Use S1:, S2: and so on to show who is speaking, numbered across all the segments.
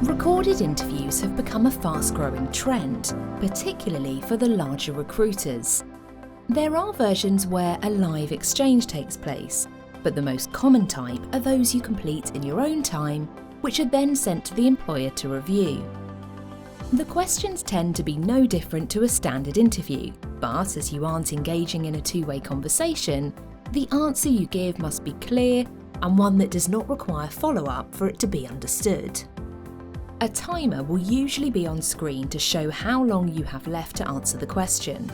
S1: Recorded interviews have become a fast-growing trend, particularly for the larger recruiters. There are versions where a live exchange takes place, but the most common type are those you complete in your own time, which are then sent to the employer to review. The questions tend to be no different to a standard interview, but as you aren't engaging in a two-way conversation, the answer you give must be clear and one that does not require follow-up for it to be understood. A timer will usually be on screen to show how long you have left to answer the question.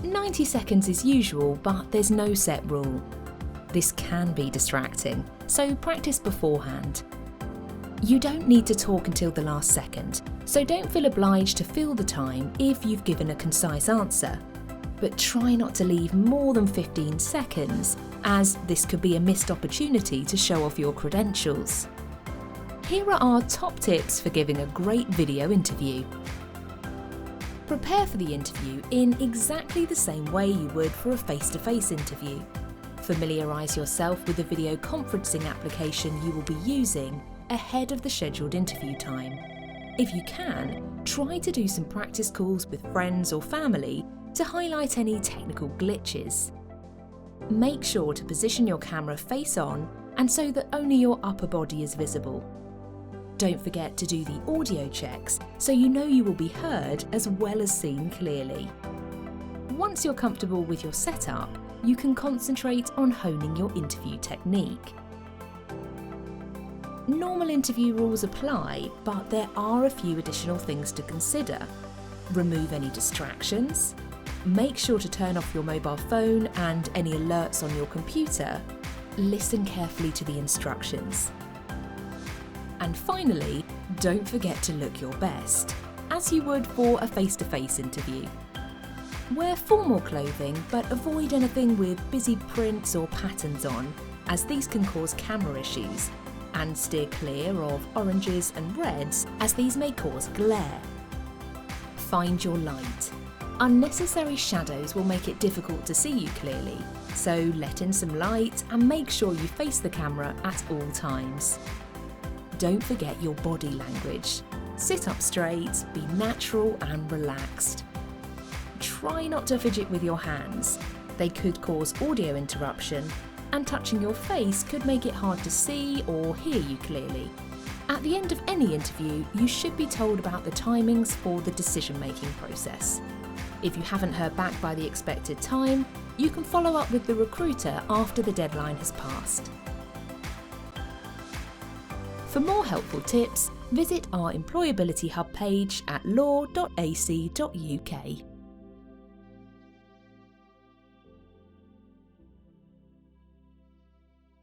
S1: 90 seconds is usual, but there's no set rule. This can be distracting, so practice beforehand. You don't need to talk until the last second, so don't feel obliged to fill the time if you've given a concise answer. But try not to leave more than 15 seconds, as this could be a missed opportunity to show off your credentials. Here are our top tips for giving a great video interview. Prepare for the interview in exactly the same way you would for a face-to-face interview. Familiarise yourself with the video conferencing application you will be using ahead of the scheduled interview time. If you can, try to do some practice calls with friends or family to highlight any technical glitches. Make sure to position your camera face on and so that only your upper body is visible. Don't forget to do the audio checks so you know you will be heard as well as seen clearly. Once you're comfortable with your setup, you can concentrate on honing your interview technique. Normal interview rules apply, but there are a few additional things to consider. Remove any distractions. Make sure to turn off your mobile phone and any alerts on your computer. Listen carefully to the instructions. And finally, don't forget to look your best, as you would for a face-to-face interview. Wear formal clothing, but avoid anything with busy prints or patterns on, as these can cause camera issues, and steer clear of oranges and reds, as these may cause glare. Find your light. Unnecessary shadows will make it difficult to see you clearly, so let in some light and make sure you face the camera at all times. Don't forget your body language. Sit up straight, be natural and relaxed. Try not to fidget with your hands. They could cause audio interruption, and touching your face could make it hard to see or hear you clearly. At the end of any interview, you should be told about the timings for the decision-making process. If you haven't heard back by the expected time, you can follow up with the recruiter after the deadline has passed. For more helpful tips, visit our Employability Hub page at law.ac.uk.